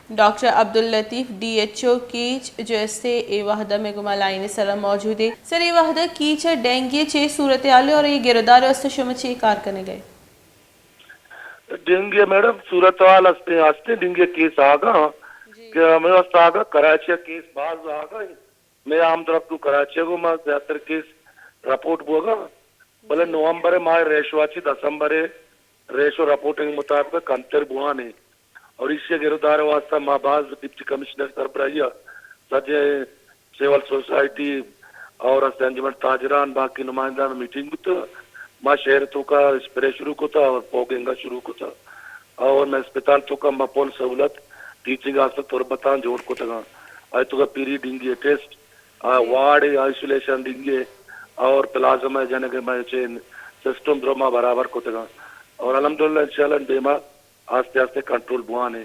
Doctor Abdul Latif DHO की जैसे ए वहदा में गुमालाइन सर मौजूद है। सर ये वहदा की डेंगू चे सूरत हाल और ये गिरदार वस्त शुम चे कार करने गए डेंगू मैडम सूरत हाल हस्ते हस्ते डेंगू केस आगा मेरे वास्ते आगा कराची केस बाज आगा मैं आम तरफ तू कराची को मैं ज्यादातर केस रिपोर्ट बोगा बोले नवंबर माह रेशवाची दिसंबर रेशो रिपोर्टिंग मुताबिक कंतर बुआ ने और इससे गिरदार वास्ता माबाज डिप्टी कमिश्नर सरबराहिया सजे सिविल सोसाइटी और अंजमन ताजरान बाकी नुमाइंदा मीटिंग तो माँ शहर तो का स्प्रे शुरू को था और पोगेंगा शुरू को था और मैं अस्पताल तो का मपोल सहूलत टीचिंग आस्ते तौर बतान जोड़ को था आज तो का पीरी Dinge test ward isolation Dinge और प्लाज्मा जाने के मैं चेन सिस्टम द्रोमा बराबर को था और अल्हम्दुलिल्लाह इंशाल्लाह बेमा आस्ते आस्ते कंट्रोल बुआन है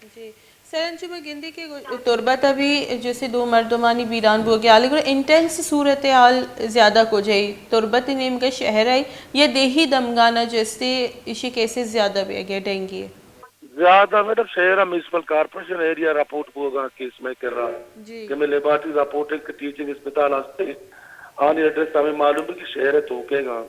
जी सर अंजुम गिंदी के तुरबत अभी जैसे दो मर्दमानी बीरान बुआ के आलिगुड़ इंटेंस सूरत हाल ज़्यादा को जाई तुरबत नेम का शहर है या देही दमगाना जैसे इसी केसेस ज़्यादा भी गए डेंगू ज्यादा मैडम शहर म्यूनसिपल कॉर्पोरेशन एरिया रिपोर्ट होगा केस में कर रहा कि मैं लेबोरेटरी रिपोर्टिंग के टीचिंग अस्पताल आस्ते आने एड्रेस हमें मालूम है कि शहर थोकेगा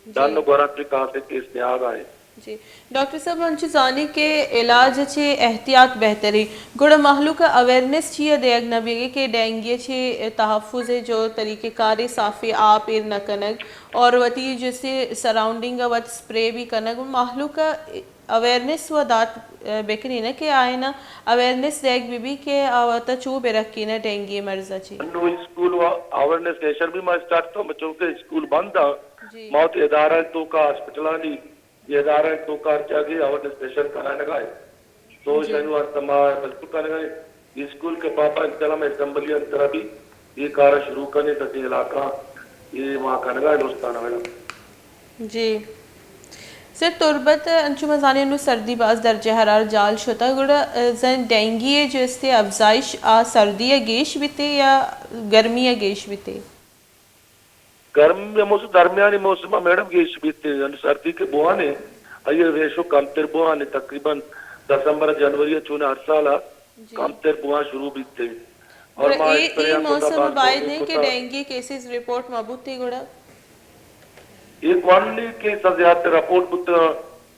दानो गोरात्री कहाँ से केस में आ गए जी डॉक्टर साहब अंचु जाने के इलाज छे एहतियात बेहतरी गुड़ महलू का अवेयरनेस चाहिए देख नबी के डेंगू छे तहफ़ुज़ जो तरीक़ेकार साफ़ी आप एर न कनक और वती जैसे सराउंडिंग वत स्प्रे भी कनक महलू का अवेयरनेस व दात बेकनी न के आए ना अवेयरनेस देख भी के आवता चू बेरखी ना डेंगू मर्जा छे स्कूल अवेयरनेस सेशन भी मैं स्टार्ट तो बच्चों के स्कूल बंद था मौत इदारा तो का हॉस्पिटल ये इदारा तो कार जाके अवेयरनेस सेशन कराने लगा तो शनिवार समाज बिल्कुल करने गए स्कूल के पापा इंतला में असेंबली अंतरा भी ये कार्य शुरू करने तक इलाका ये वहाँ करने गए दोस्ताना मैडम जी सर तुरबत अंशुम जाने नु सर्दी बाज दर्जा हरार जाल शोता गुड़ा जन डेंगू जो इससे अफजाइश आ सर्दी या गेश बीते या गर्मी या गेश बीते गर्मी मौसम दरमियानी मौसम मैडम गेश बीते सर्दी के बुआ ने ये रेशो कमतर बुआ ने तकरीबन दिसंबर जनवरी चुने हर साल कमतर बुआ शुरू बीते और ये मौसम बायद नहीं कि डेंगू केसेस रिपोर्ट मबूत थी गुड़ा एक वानली केस ज्यादा रिपोर्ट बुत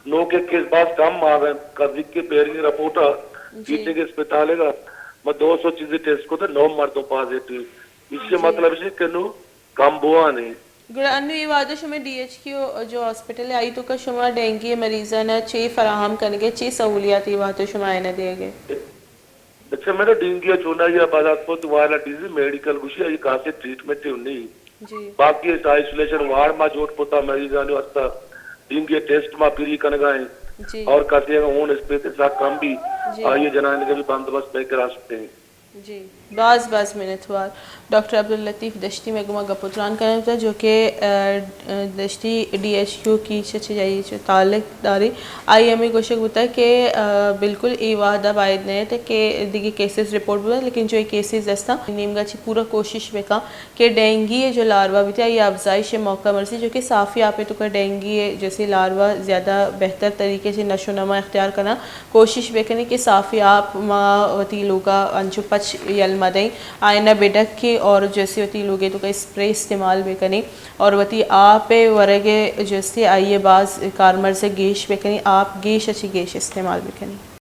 नो के केस बात कम आ गए कजिक के पेरिंग रिपोर्ट टीचिंग अस्पताल है मैं 200 चीजें टेस्ट को तो 9 मर्दों पॉजिटिव इससे मतलब है कि नो कम बुआ नहीं गुड़ानु ये वादा शुमे DHQ जो हॉस्पिटल आई तो का शुमा डेंगू मरीजा ना चे फराहम करने के चे सहूलियत ये वादा शुमा आए ना दिए गए अच्छा मेरा डेंगू चुना या बात को तो वाला डिजीज मेडिकल कुछ ये कहाँ से ट्रीटमेंट नहीं बाकी आइसोलेशन वार्ड में जोट पोता मरीज आने वास्ता डेंगू टेस्ट में पीरी कन गए और कसे ओन स्पेस कम भी आइए जनाने के भी बंदोबस्त लेकर आ सकते हैं जी बास मिनट वार डॉक्टर अब्दुल लतीफ़ दश्ती में गुमा गपुत्रान करना था जो कि दश्ती DHQ की जाइए ताल्लुकदारी IMA कोशिश होता है कि बिल्कुल ये वादा बायद नहीं थे कि दिगे केसेस रिपोर्ट हुआ लेकिन जो ये केसेस दस्ता नीमगा ची पूरा कोशिश में का कि डेंगू जो लार्वा भी था ये अफजाइश मौका मरसी जो कि साफ़ी आप तो का डेंगू जैसे लार्वा ज़्यादा बेहतर तरीके से नशो नमा इख्तियार करना कोशिश में करने कि साफ़ी आप मावती लोगा अंशु पच यलमा दें आयना बेडक के और जैसे वती लोगे तो का स्प्रे इस्तेमाल भी करें और वती आप वरगे जैसे आइए बाज कारमर से गेश भी करें आप गेश अच्छी गेश इस्तेमाल भी करें।